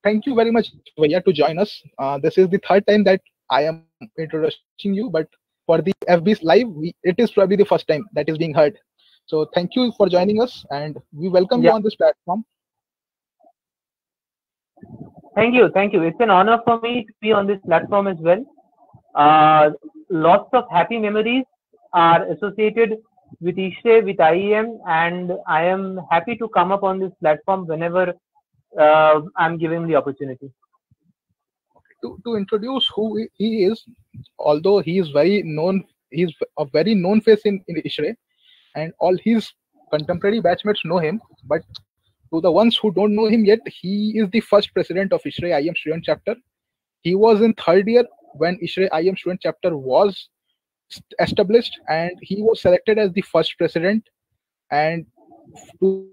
thank you very much, Vaya, to join us. This is the third time that I am introducing you, but for the FB's live, it is probably the first time that is being heard. So thank you for joining us, and we welcome you Yeah, on this platform. thank you, thank you. It's an honor for me to be on this platform as well. Uh, Lots of happy memories are associated with ISHRE, with IEM, and I am happy to come up on this platform whenever I'm given the opportunity. To introduce who he is, although he is very known, he's a very known face in ISHRE, and all his contemporary batchmates know him. But to the ones who don't know him yet, he is the first president of ISHRE IM student chapter. He was in third year when ISHRE IM student chapter was established, and he was selected as the first president. And to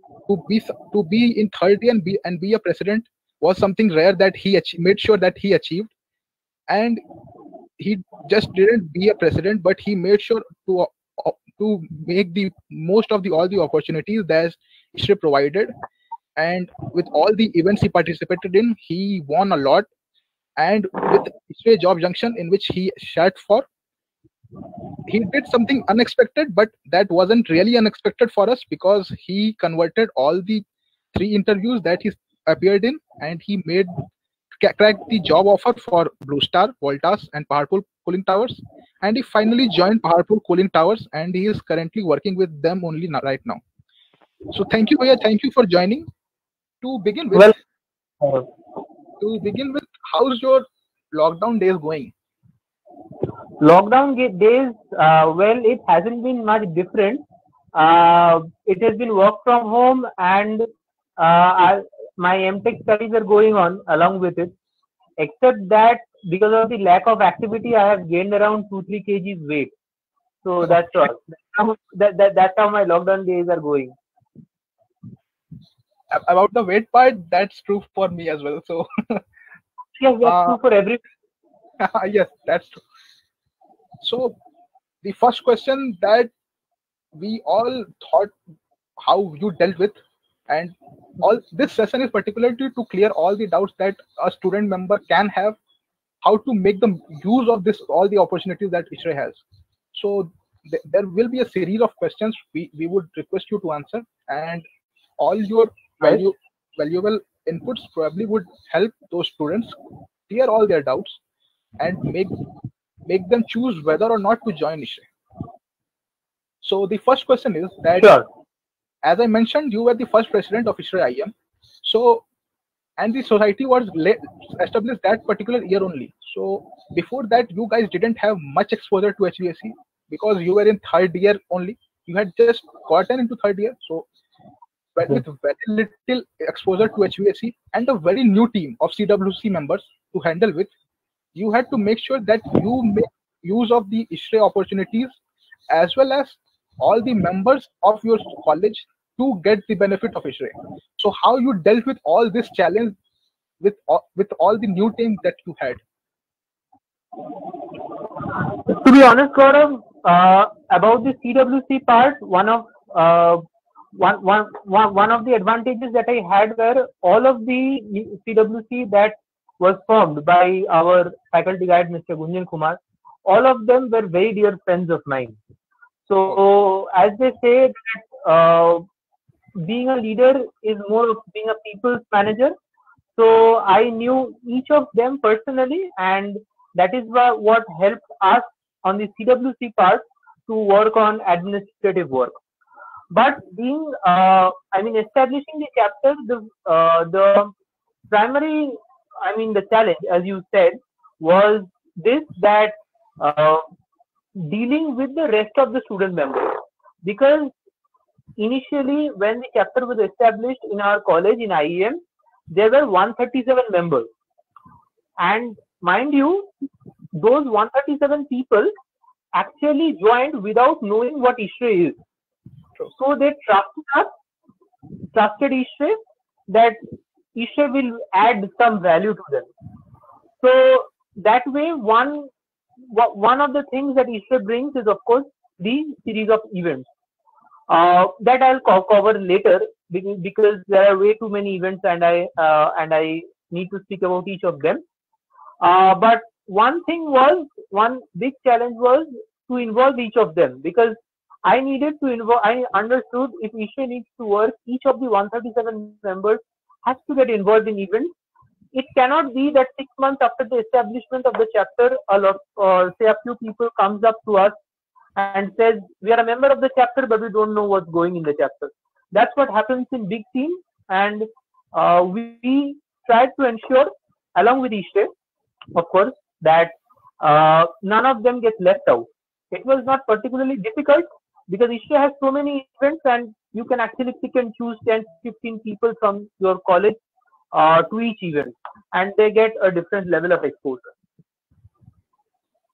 be in third year and be a president was something rare that made sure that he achieved. And he just didn't be a president, but he made sure to make the most of the all the opportunities that ISHRE provided. And with all the events he participated in, he won a lot. And with ISHRE Job Junction, in which he sat for, he did something unexpected, but that wasn't really unexpected for us, because he converted all the three interviews that he appeared in, and he cracked the job offer for Blue Star, Voltas, and Paharpur Cooling Towers. And he finally joined Paharpur Cooling Towers, and he is currently working with them only right now. So thank you, Bhaiya. Thank you for joining. To begin with, Well, uh, how's your lockdown days going? days, well, it hasn't been much different. It has been work from home, and my MTech studies are going on along with it. Except that because of the lack of activity, I have gained around 2-3 kgs weight. So that's all. That's how my lockdown days are going. About the weight part, that's true for me as well. So Yes, that's true for every. yes, that's true. So the first question that we all thought how you dealt with, and all this session is particularly to clear all the doubts that a student member can have, how to make the use of this all the opportunities that ISHRE has. So there will be a series of questions we would request you to answer, and all your Right. valuable inputs probably would help those students clear all their doubts and make them choose whether or not to join ISHRE. So the first question is that, Sure. as I mentioned, you were the first president of ISHRE IM. So, and the society was established that particular year only. So before that, you guys didn't have much exposure to HVAC, because you were in third year only. You had just gotten into third year. So but with very little exposure to HVAC and a very new team of CWC members to handle with, you had to make sure that you make use of the ISHRE opportunities, as well as all the members of your college, to get the benefit of ISHRE. So how you dealt with all this challenge with all the new team that you had? To be honest, Gaurav, about the CWC part, one of the advantages that I had were all of the CWC that was formed by our faculty guide, Mr. Gunjan Kumar. All of them were very dear friends of mine. So, as they say, that being a leader is more of being a people's manager. So I knew each of them personally, and that is what helped us on the CWC part to work on administrative work. But establishing the chapter, the primary, the challenge, as you said, was this, that uh, dealing with the rest of the student members. Because initially, when the chapter was established in our college in IEM, there were 137 members. And mind you, those 137 people actually joined without knowing what ISHRE is. So they trusted ISHRE, that ISHRE will add some value to them. So that way, one of the things that ISHRE brings is, of course, the series of events. That I'll cover later, because there are way too many events, and I need to speak about each of them. But one big challenge was to involve each of them, because I needed to involve. I understood if ISHRE needs to work, each of the 137 members has to get involved in events. It cannot be that 6 months after the establishment of the chapter, a few people comes up to us and says, we are a member of the chapter, but we don't know what's going in the chapter. That's what happens in big teams, and we tried to ensure, along with ISHRE, of course, that none of them gets left out. It was not particularly difficult because ISHRE has so many events, and you can actually pick and choose 10, 15 people from your college to each event, and they get a different level of exposure.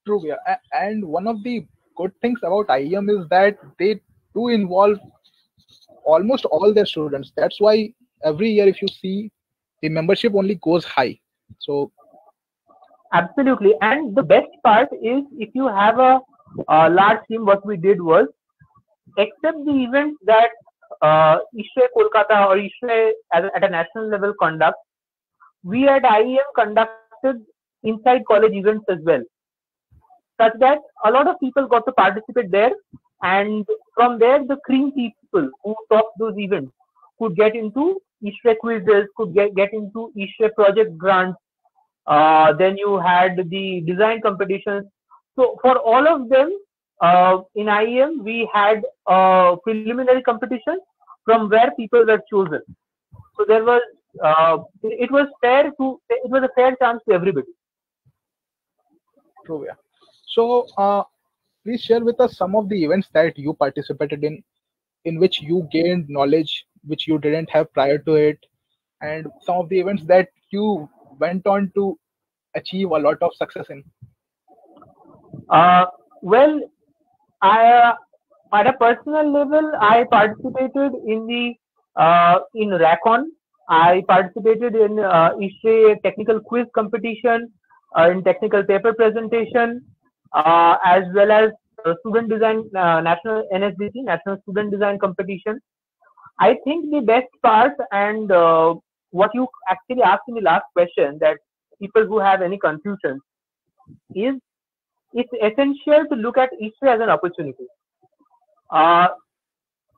True, yeah. And one of the good things about IEM is that they do involve almost all their students. That's why every year, if you see, the membership only goes high. So absolutely, and the best part is if you have a large team. What we did was, except the events that ISHRE Kolkata or ISHRE at a national level conduct, we at IEM conducted inside college events as well, such that a lot of people got to participate there, and from there the cream people who top those events could get into ISHRE quizzes, could get into ISHRE project grants. Then you had the design competitions. So for all of them, in IEM we had preliminary competition from where people were chosen. So there was it was a fair chance to everybody. true, yeah. So please share with us some of the events that you participated in which you gained knowledge which you didn't have prior to it, and some of the events that you went on to achieve a lot of success in. Well, I at a personal level, I participated in in RACON. I participated in ISHRE technical quiz competition, in technical paper presentation, as well as student design national NSDC National Student Design Competition. I think the best part, and what you actually asked in the last question, that people who have any confusion, is it's essential to look at ISHRE as an opportunity.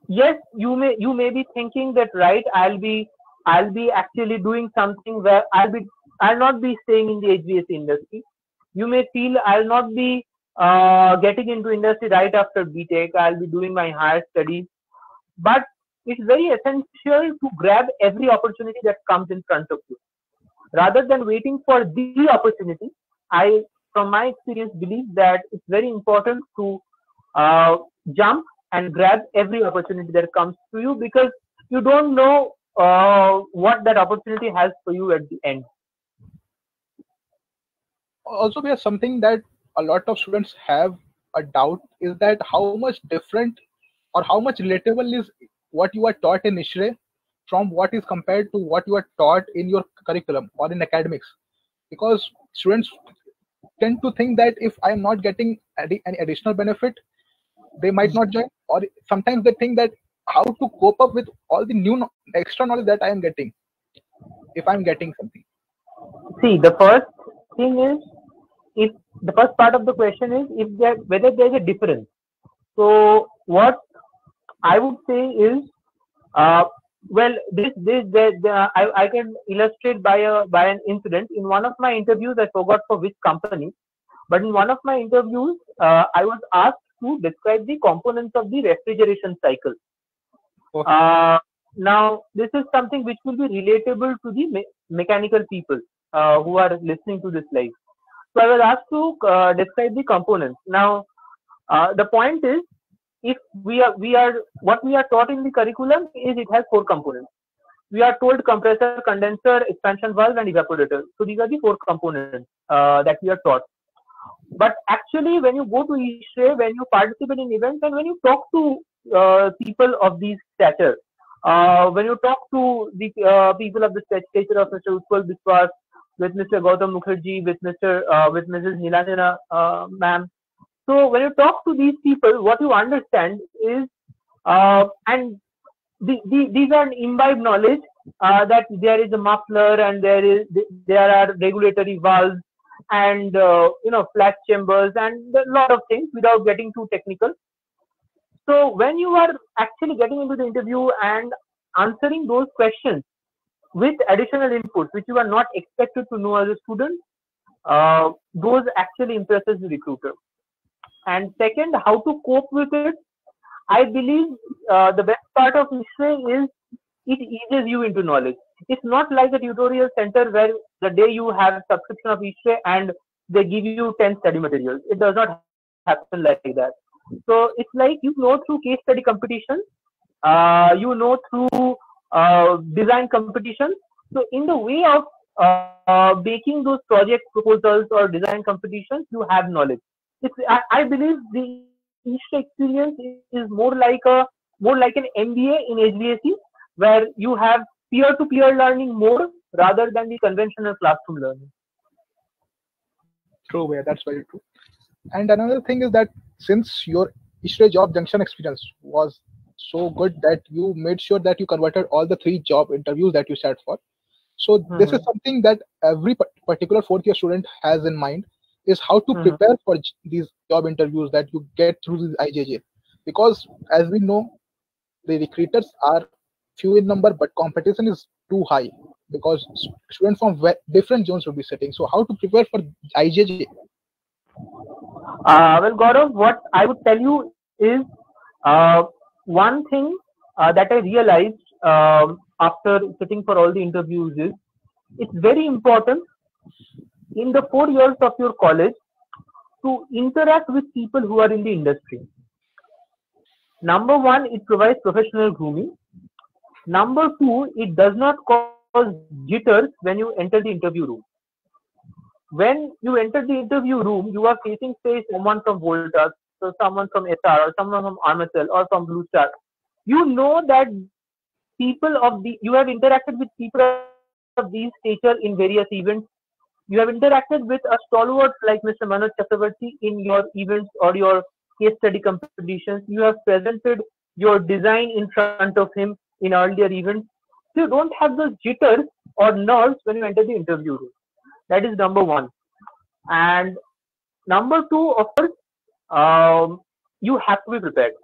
Yes, you may be thinking that, right, I'll be actually doing something where I'll not be staying in the HVAC industry. You may feel I'll not be getting into industry right after BTech. I'll be doing my higher studies, but it's very essential to grab every opportunity that comes in front of you, rather than waiting for the opportunity. I, from my experience, believe that it's very important to jump and grab every opportunity that comes to you, because you don't know what that opportunity has for you at the end. Also, we have something that a lot of students have a doubt, is that how much different or how much relatable is what you are taught in ISHRE from what is compared to what you are taught in your curriculum or in academics. Because students tend to think that if I am not getting any additional benefit, they might not join, or sometimes they think that how to cope up with all the new extra knowledge that I am getting if I'm getting something. See, the first thing is, if the first part of the question is whether there's a difference. So what I would say is, well, I can illustrate by an incident. In one of my interviews, I forgot for which company, but in one of my interviews, I was asked to describe the components of the refrigeration cycle. Okay. Now, this is something which will be relatable to the mechanical people who are listening to this live. So I was asked to describe the components. Now, the point is, if what we are taught in the curriculum is it has 4 components. We are told compressor, condenser, expansion valve, and evaporator. So these are the 4 components that we are taught. But actually, when you go to ISHRE, when you participate in events, and when you talk to people of these stature, when you talk to the people of the stature of Mr. Utpal Biswas, with Mr. Gautam Mukherjee, with Mrs. Nilanjana ma'am. So when you talk to these people, what you understand is, and these are imbibed knowledge that there is a muffler and there are regulatory valves and flash chambers and a lot of things without getting too technical. So when you are actually getting into the interview and answering those questions with additional inputs which you are not expected to know as a student, those actually impresses the recruiter. And second, how to cope with it. I believe the best part of ISRE is it eases you into knowledge. It's not like a tutorial center where the day you have subscription of ISRE and they give you 10 study materials. It does not happen like that. So it's like you know through case study competitions, you know through design competitions. So in the way of making those project proposals or design competitions, you have knowledge. I believe the ISRE experience is more like an MBA in HVAC, where you have peer-to-peer learning more rather than the conventional classroom learning. True, yeah, that's very true. And another thing is that since your ISRE Job Junction experience was so good that you made sure that you converted all the 3 job interviews that you sat for. So this is something that every particular fourth year student has in mind, is how to prepare for these job interviews that you get through the IJJ. Because as we know, the recruiters are few in number, but competition is too high because students from different zones will be sitting. So how to prepare for IJJ? Well, Gaurav, what I would tell you is one thing that I realized after sitting for all the interviews is it's very important in the 4 years of your college to interact with people who are in the industry. Number one, it provides professional grooming. Number two, it does not cause jitters when you enter the interview room. When you enter the interview room, you are facing, say, someone from Voltas, so someone from SR, or someone from Armacell, or from Blue Star. You know that you have interacted with people of these stature in various events. You have interacted with a stalwart like Mr. Manoj Chakravarti in your events or your case study competitions. You have presented your design in front of him in earlier events. So you don't have those jitters or nerves when you enter the interview room. That is number one. And number two, of course, you have to be prepared.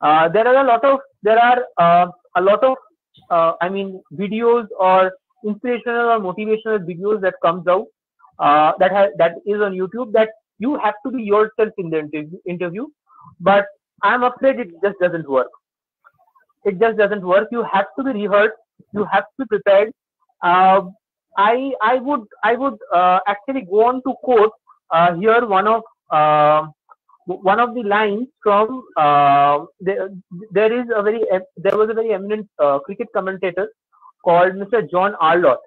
There are a lot of videos or inspirational or motivational videos that comes out that is on YouTube, that you have to be yourself in the interview. But I'm afraid it just doesn't work. It just doesn't work. You have to be rehearsed. You have to be prepared. I would actually go on to quote here one of the lines from there was a very eminent cricket commentator called Mr. John Arlott.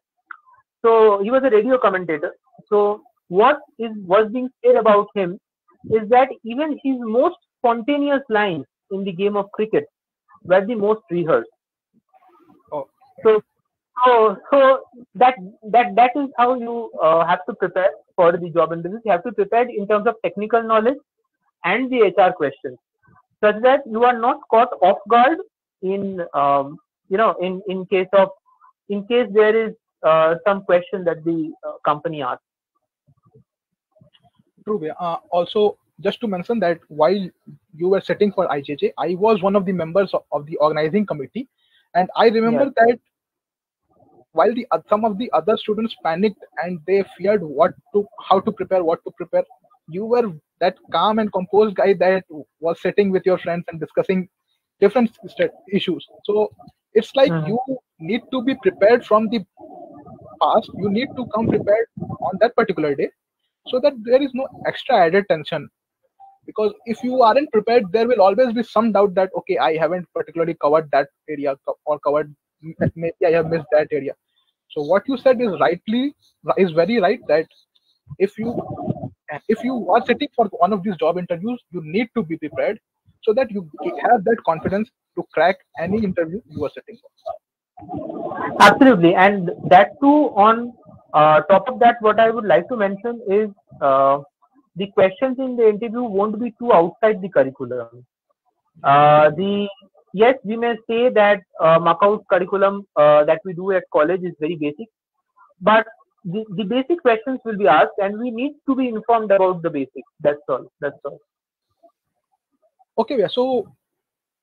So he was a radio commentator. So what was being said about him is that even his most spontaneous lines in the game of cricket were the most rehearsed. Oh. So that is how you have to prepare for the job interviews. You have to prepare in terms of technical knowledge and the HR questions, such that you are not caught off guard in case there is some question that the company asks. True. Also, just to mention that while you were sitting for IJJ, I was one of the members of the organizing committee, and I remember that while some of the other students panicked and they feared how to prepare, what to prepare, you were that calm and composed guy that was sitting with your friends and discussing different issues. So it's like you need to be prepared from the past. You need to come prepared on that particular day, so that there is no extra added tension. Because if you aren't prepared, there will always be some doubt that, okay, I haven't particularly covered that area, or maybe I have missed that area. So what you said is very right, that if you are sitting for one of these job interviews, you need to be prepared so that you have that confidence to crack any interview you are sitting for. Absolutely. And that too, on top of that, what I would like to mention is the questions in the interview won't be too outside the curriculum. yes, we may say that Macau's curriculum that we do at college is very basic, but the basic questions will be asked, and we need to be informed about the basics. That's all. That's all. Okay, yeah, so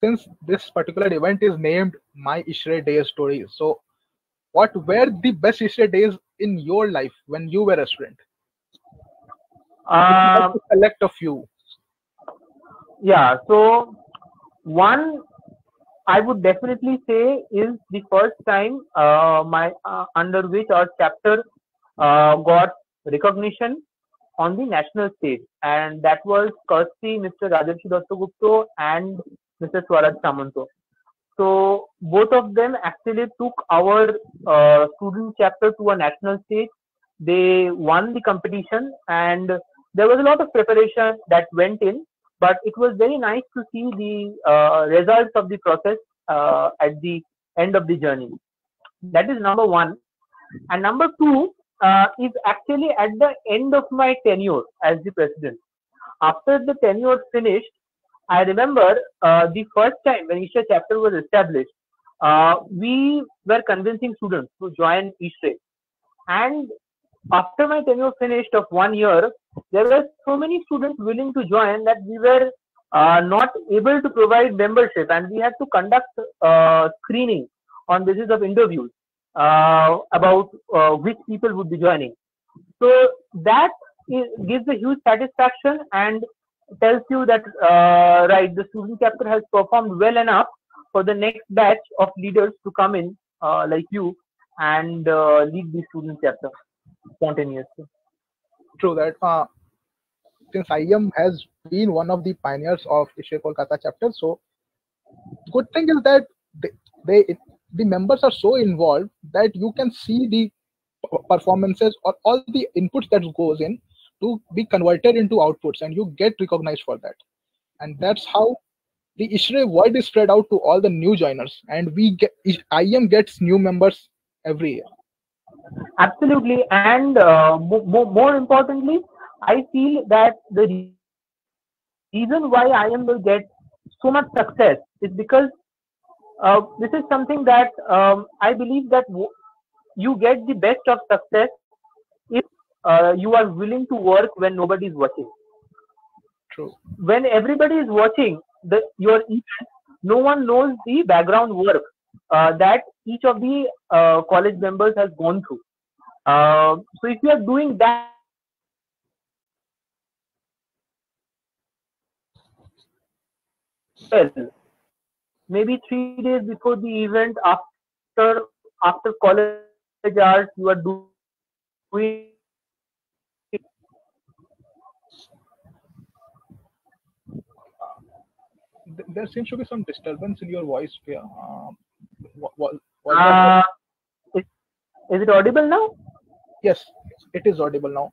since this particular event is named My ISRE Day Story, so what were the best ISRE days in your life when you were a student? If you have Um, to select a few. yeah. So one I would definitely say is the first time my under which our chapter got recognition on the national stage, and that was courtesy Mr. Rajarshi Dasgupta and Mr. Swaraj Samanto. So both of them actually took our student chapter to a national stage. They won the competition, and there was a lot of preparation that went in. But it was very nice to see the results of the process at the end of the journey. That is number one. And number two is actually at the end of my tenure as the president. After the tenure finished, I remember the first time when ISRE chapter was established, we were convincing students to join ISRE. And after my tenure finished of 1 year, there were so many students willing to join that we were not able to provide membership, and we had to conduct screening on basis of interviews about which people would be joining. So that gives a huge satisfaction and tells you that right, the student chapter has performed well enough for the next batch of leaders to come in like you and lead the student chapter spontaneously. True that. Since IM has been one of the pioneers of ISRE Kolkata chapter, so good thing is that they the members are so involved that you can see the performances or all the inputs that goes in to be converted into outputs, and you get recognized for that. And that's how the ISRE word is spread out to all the new joiners, and we get IM gets new members every year. Absolutely, and more importantly, I feel that the reason why IM will get so much success is because this is something that I believe that you get the best of success if you are willing to work when nobody is watching. True. When everybody is watching your event, no one knows the background work that each of the college members has gone through. So if you are doing that well, maybe 3 days before the event, after college hours, you are doing There seems to be some disturbance in your voice, Priya. Was that what? uh, is, is it audible now? Yes, it is audible now.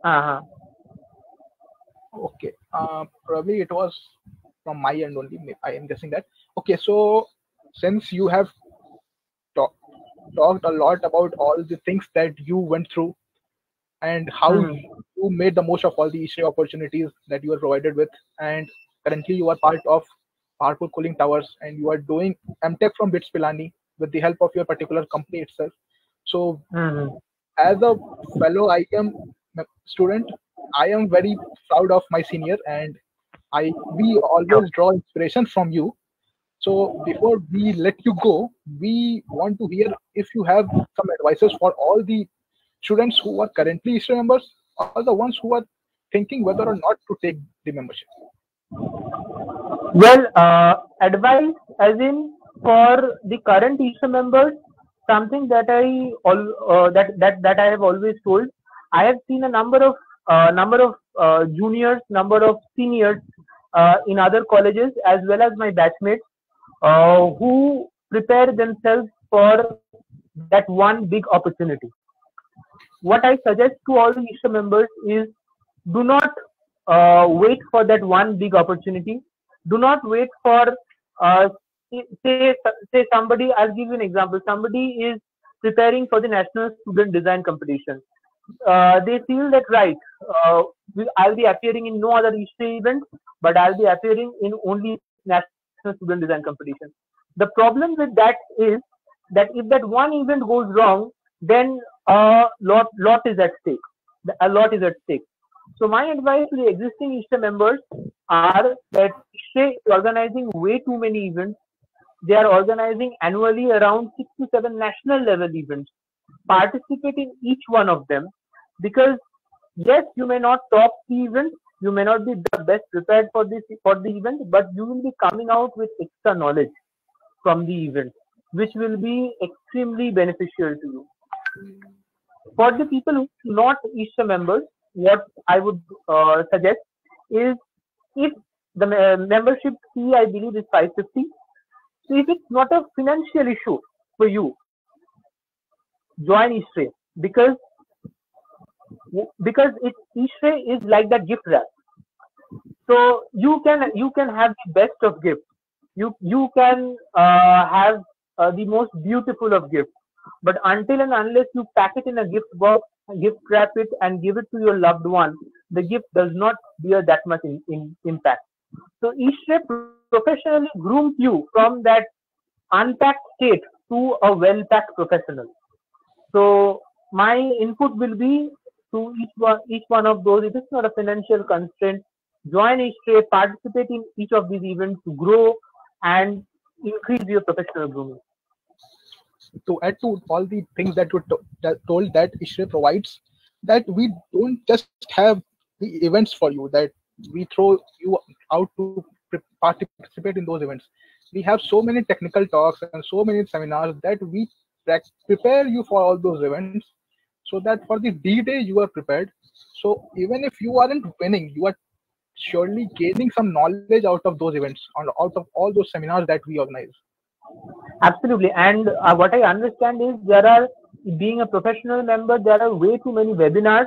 Uh-huh. Okay. Probably it was from my end only. I am guessing that. Okay, so since you have talk, talked a lot about all the things that you went through and how Mhm. you made the most of all the ISRE opportunities that you were provided with, and currently you are part of Powerful Cooling Towers and you are doing MTech from BITS Pilani with the help of your particular company itself. So Mhm. as a fellow IM student, I am very proud of my senior, and we Sure. always draw inspiration from you. So before we let you go, we want to hear if you have some advices for all the students who are currently ISRE members or the ones who are thinking whether or not to take the membership. Well, advice as in for the current ISRE members, something that that I have always told. I have seen a number of juniors, number of seniors in other colleges as well as my batchmates who prepare themselves for that one big opportunity. What I suggest to all the ISRE members is do not wait for that one big opportunity. Do not wait for uh, say say somebody. I'll give you an example. Somebody is preparing for the National Student Design Competition. They feel that right. I'll be appearing in no other ISRE event, but I'll be appearing in only national. National Student Design Competition. The problem with that is that if that one event goes wrong, then a lot is at stake. A lot is at stake. So my advice to the existing ISHRE members are that ISHRE is organizing way too many events. They are organizing annually around 6 to 7 national level events. Participate in each one of them, because yes, you may not top the event, you may not be the best prepared for the event, but you will be coming out with extra knowledge from the event, which will be extremely beneficial to you. For the people who are not ISHRE members, what I would suggest is, if the membership fee, I believe, is 550. So if it's not a financial issue for you, join ISHRE, because ISHRE is like that gift wrap. So you can have the best of gifts. You can have the most beautiful of gifts. But until and unless you pack it in a gift box, gift wrap it, and give it to your loved one, the gift does not bear that much impact. So ISHRE professionally grooms you from that unpacked state to a well-packed professional. So my input will be to each one of those. It is not a financial constraint. Join ISHRE, participate in each of these events to grow and increase your professional grooming. To add to all the things that you told that ISHRE provides, that we don't just have the events for you, that we throw you out to participate in those events. We have so many technical talks and so many seminars that we prepare you for all those events, so that for the D-Day you are prepared. So even if you aren't winning, you are surely gaining some knowledge out of those events, out of all those seminars that we organize. Absolutely. And what I understand is, being a professional member, there are way too many webinars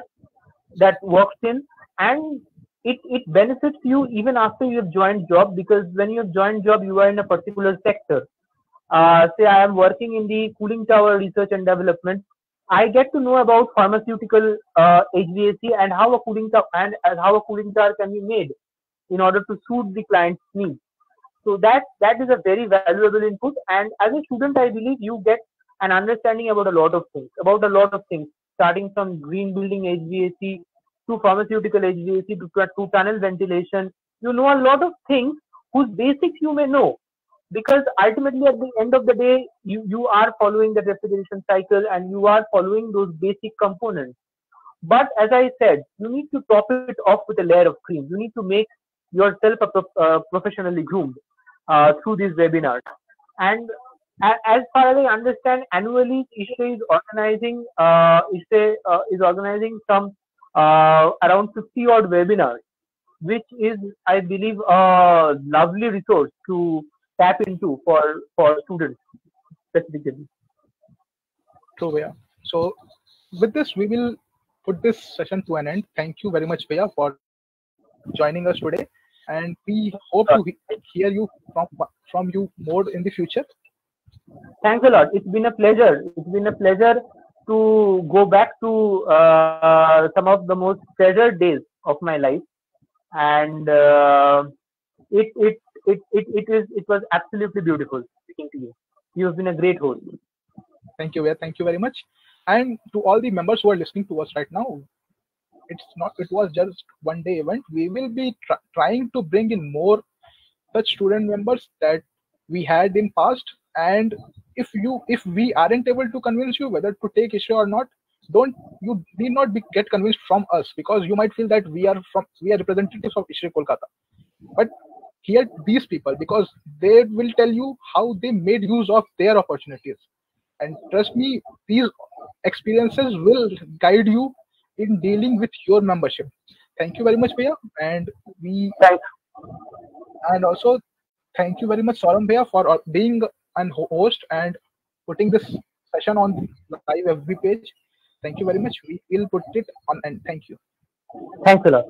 that works in, and it benefits you even after you have joined job, because when you have joined job, you are in a particular sector. Say I am working in the cooling tower research and development. I get to know about pharmaceutical HVAC and how a cooling tower can be made in order to suit the client's needs. So that is a very valuable input. And as a student, I believe you get an understanding about a lot of things, starting from green building HVAC to pharmaceutical HVAC to tunnel ventilation. You know a lot of things whose basics you may know, because ultimately at the end of the day, you are following the refrigeration cycle and you are following those basic components. But as I said, you need to top it off with a layer of cream. You need to make yourself professionally groomed through these webinars. And as far as I understand, annually ISHRE is organizing some around 50 odd webinars, which is, I believe, a lovely resource to tap into for students specifically. So Bhaiya, so with this we will put this session to an end. Thank you very much, Bhaiya, for joining us today, and we hope to hear you from you more in the future. Thanks a lot. It's been a pleasure. It's been a pleasure to go back to some of the most treasured days of my life, and it was absolutely beautiful speaking to you. You have been a great host. Thank you, Bhaiya. Thank you very much. And to all the members who are listening to us right now, it was just one day event. We will be trying to bring in more such student members that we had in past. And if we aren't able to convince you whether to take ISHRE or not, you need not get convinced from us, because you might feel that we are representatives of ISHRE Kolkata. But hear these people, because they will tell you how they made use of their opportunities. And trust me, these experiences will guide you in dealing with your membership. Thank you very much, Bhaiya. And also thank you very much, Saurabh Bhaiya, for being an host and putting this session on the live FB page. Thank you very much. We will put it on, and thank you. Thanks a lot.